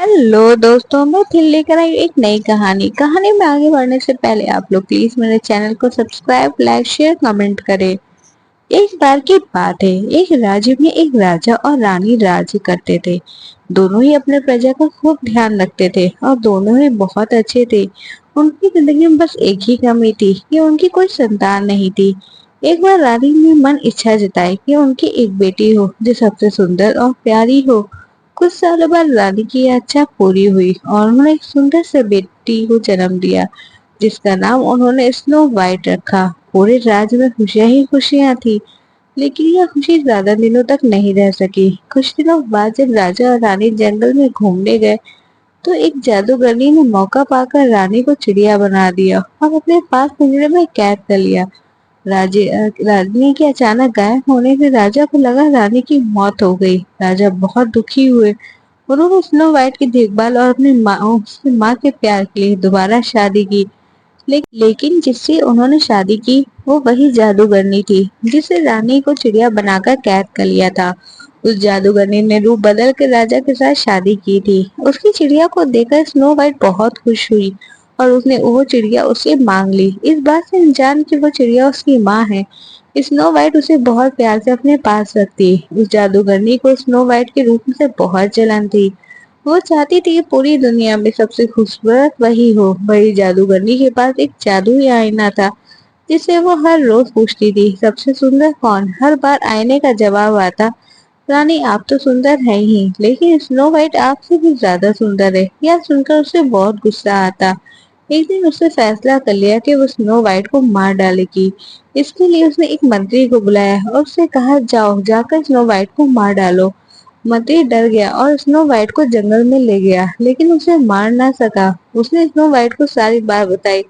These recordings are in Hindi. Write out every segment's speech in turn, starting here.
हेलो दोस्तों, मैं फिर लेकर आई एक नई कहानी में आगे बढ़ने से पहले आप लोग प्लीज मेरे चैनल को सब्सक्राइब, लाइक, शेयर, कमेंट करें। एक बार की बात है, एक राज्य में एक राजा और रानी राज्य करते थे। दोनों ही अपने प्रजा का खूब ध्यान रखते थे और दोनों ही बहुत अच्छे थे। उनकी जिंदगी में बस एक ही कमी थी कि उनकी कोई संतान नहीं थी। एक बार रानी ने मन इच्छा जताई कि उनकी एक बेटी हो जो सबसे सुंदर और प्यारी हो। कुछ सालों बाद रानी की यह इच्छा पूरी हुई और उन्होंने एक सुंदर से बेटी को जन्म दिया, जिसका नाम उन्होंने स्नो वाइट रखा। पूरे राज्य में खुशियां ही खुशियां थी, लेकिन यह खुशी ज्यादा दिनों तक नहीं रह सकी। कुछ दिनों बाद जब राजा और रानी जंगल में घूमने गए, तो एक जादूगरनी ने मौका पाकर रानी को चिड़िया बना दिया और अपने पास पिंजरे में कैद कर लिया। रानी के अचानक गायब होने से राजा को लगा रानी की मौत हो गई। राजा बहुत दुखी हुए। उन्होंने स्नो वाइट की देखभाल और अपनी माँ के प्यार के लिए दोबारा शादी की। लेकिन जिससे उन्होंने शादी की वो वही जादूगरनी थी जिसे रानी को चिड़िया बनाकर कैद कर लिया था। उस जादूगरनी ने रूप बदल कर राजा के साथ शादी की थी। उसकी चिड़िया को देखकर स्नो वाइट बहुत खुश हुई और उसने वो चिड़िया उससे मांग ली। इस बात से अनजान कि वो चिड़िया उसकी माँ है, स्नो वाइट उसे बहुत प्यार से अपने पास रखती। उस जादूगरनी को स्नो वाइट के रूप से बहुत जलन थी। वो चाहती थी कि पूरी दुनिया में सबसे खूबसूरत वही हो। वही जादूगरनी के पास एक जादुई आईना था, जिसे वो हर रोज पूछती थी, सबसे सुंदर कौन। हर बार आईने का जवाब आता, रानी आप तो सुंदर है ही, लेकिन स्नो वाइट आपसे भी ज्यादा सुंदर है। यह सुनकर उसे बहुत गुस्सा आता। एक दिन उसने फैसला कर लिया कि वो स्नो वाइट को मार डालेगी। इसके लिए उसने एक मंत्री को बुलाया और उससे कहा, जाओ जाकर स्नो वाइट को मार डालो। मंत्री डर गया और स्नो वाइट को जंगल में ले गया, लेकिन उसे मार ना सका। उसने स्नो वाइट को सारी बात बताई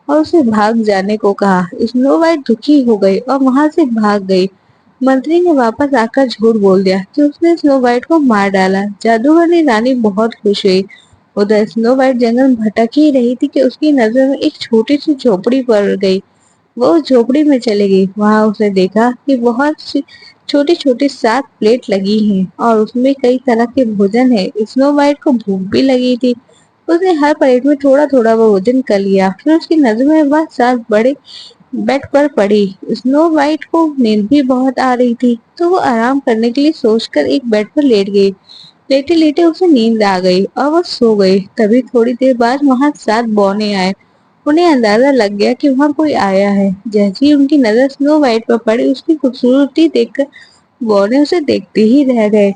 और उसे भाग जाने को कहा। स्नो वाइट दुखी हो गई और वहां से भाग गई। मंत्री ने वापस आकर झूठ बोल दिया कि उसने स्नो वाइट को मार डाला। जादूगरनी रानी बहुत खुश हुई। उधर स्नो वाइट जंगल में भटक ही रही थी कि उसकी नजर में एक छोटी सी झोपड़ी पड़ गई। वो उस झोपड़ी में चली गई। वहां उसने देखा कि बहुत सी छोटी छोटी 7 प्लेट लगी हैं और उसमें कई तरह के भोजन है। स्नो वाइट को भूख भी लगी थी। उसने हर प्लेट में थोड़ा थोड़ा वो भोजन कर लिया। फिर उसकी नजर में वह 7 बड़े बेड पर पड़ी। स्नो वाइट को नींद भी बहुत आ रही थी, तो वो आराम करने के लिए सोचकर एक बेड पर लेट गई। लेटे लेटे उसे नींद आ गई और वो सो गई। तभी थोड़ी देर बाद वहां 7 बौने आए। उन्हें अंदाजा लग गया कि वहां कोई आया है। जैसे ही उनकी नजर स्नो वाइट पर पड़ी, उसकी खूबसूरती देखकर बौने उसे देखते ही रह गए।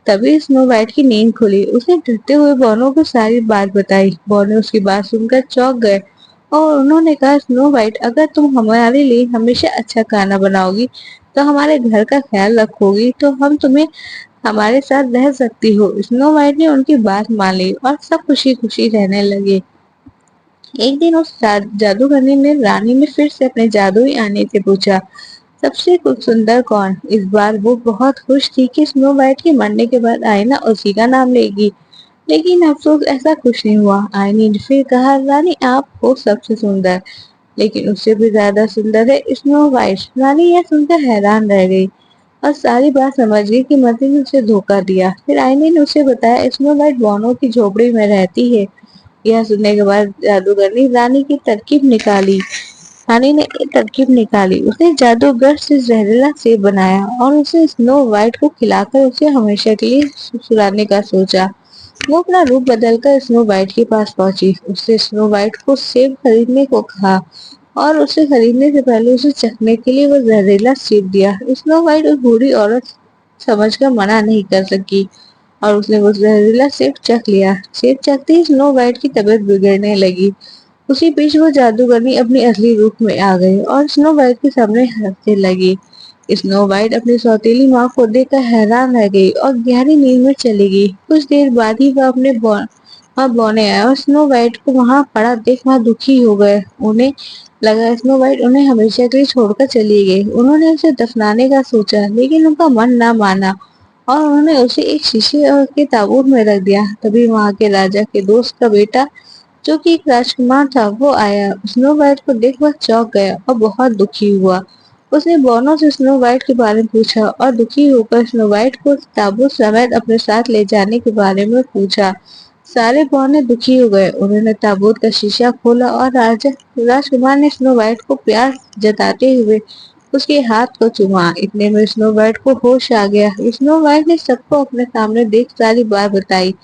तभी स्नो वाइट की नींद खुली। उसने डरते हुए बौनों को सारी बात बताई। बौने उसकी बात सुनकर चौंक गए और उन्होंने कहा, स्नो वाइट अगर तुम हमारे लिए हमेशा अच्छा खाना बनाओगी, तो हमारे घर का ख्याल रखोगी, तो हम तुम्हें हमारे साथ रह सकती हो। स्नो वाइट ने उनकी बात मान ली और सब खुशी खुशी रहने लगे। एक दिन उस जादूगरनी ने रानी ने फिर से अपने जादुई आने से पूछा, सबसे सुंदर कौन। इस बार वो बहुत खुश थी कि स्नो वाइट के मरने के बाद आईना उसी का नाम लेगी। लेकिन अफसोस ऐसा कुछ नहीं हुआ। आईने ने फिर कहा, रानी आप हो सबसे सुंदर, लेकिन उससे भी ज्यादा सुंदर है स्नो वाइट। रानी यह सुनकर हैरान रह गई और सारी बात समझ गई कि मंत्री ने उसे धोखा दिया। फिर आईने ने उसे बताया, स्नो वाइट बौनों की झोपड़ी में रहती है। यह सुनने के बाद जादूगर रानी की तरकीब निकाली। रानी ने एक तरकीब निकाली। उसने जादूगर से जहरीला सेब बनाया और उसे स्नो वाइट को खिलाकर उसे हमेशा के लिए सुलाने का सोचा। वो अपना रूप बदलकर स्नो वाइट के पास पहुंची। उससे स्नो वाइट को सेब खरीदने को कहा और उसे खरीदने से पहले उसे चखने के लिए वो जहरीला सेब दिया। स्नो वाइट उस बूढ़ी औरत समझकर मना नहीं कर सकी और उसने वो जहरीला सेब चख लिया। सेब चखते ही स्नो वाइट की तबीयत बिगड़ने लगी। उसी बीच वो जादूगरनी अपनी असली रूप में आ गई और स्नो वाइट के सामने हंसने लगी। स्नो वाइट अपनी सौतेली माँ को देखकर हैरान रह गई और गहरी नींद में चली गई। कुछ देर बाद ही वह अपने वहाँ बौने आए और स्नो वाइट को वहाँ पड़ा देख वहाँ दुखी हो गए। उन्हें लगा स्नो वाइट उन्हें हमेशा के लिए छोड़कर चली गई। उन्होंने उसे दफनाने का सोचा, लेकिन उनका मन ना माना और उन्होंने उसे एक शीशे के ताबूत में रख दिया। तभी वहाँ के राजा के दोस्त का बेटा, जो कि एक राजकुमार था, वो आया। स्नो वाइट को देख वह चौंक गया और बहुत दुखी हुआ। उसने बौनों से स्नो वाइट के बारे में पूछा और दुखी होकर स्नो वाइट को ताबूत समेत अपने साथ ले जाने के बारे में पूछा। सारे बौने दुखी हो गए। उन्होंने ताबूत का शीशा खोला और राजा राजकुमार ने स्नो वाइट को प्यार जताते हुए उसके हाथ को चूमा। इतने में स्नो वाइट को होश आ गया। स्नो वाइट ने सबको अपने सामने देख सारी बात बताई।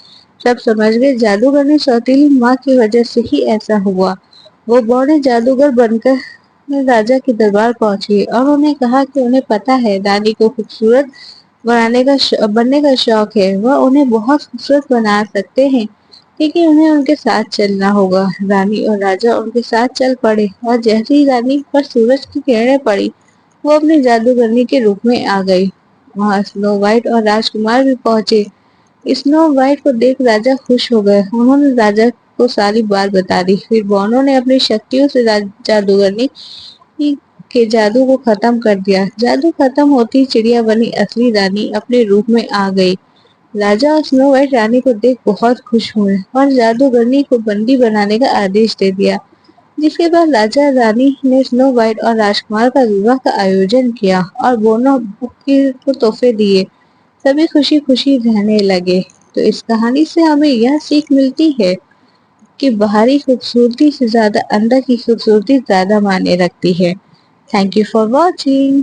सब समझ गए जादूगर ने सौतीली माँ की वजह से ही ऐसा हुआ। वो बौने जादूगर बनकर राजा के दरबार पहुंची और उन्हें कहा कि उन्हें पता है रानी को खूबसूरत बनने का शौक है। वह उन्हें बहुत खूबसूरत बना सकते हैं, लेकिन उन्हें उनके साथ चलना होगा। रानी और राजा उनके साथ चल पड़े और जैसे ही रानी पर सूरज की किरणें पड़ी, वो अपनी जादूगरनी के रूप में आ गई। वहां स्नो वाइट और राजकुमार भी पहुंचे। स्नो वाइट को देख राजा खुश हो गए। उन्होंने राजा को सारी बात बता दी। फिर बौनों ने अपनी शक्तियों से जादूगरनी के जादू को खत्म कर दिया। जादू खत्म होती चिड़िया बनी असली रानी अपने रूप में आ गई। राजा और स्नो वाइट रानी को देख बहुत खुश हुए और जादूगरनी को बंदी बनाने का आदेश दे दिया। जिसके बाद राजा रानी ने स्नो वाइट और राजकुमार का विवाह का आयोजन किया और दोनों को तोहफे दिए। सभी खुशी खुशी रहने लगे। तो इस कहानी से हमें यह सीख मिलती है कि बाहरी खूबसूरती से ज्यादा अंदर की खूबसूरती ज्यादा मायने रखती है। Thank you for watching.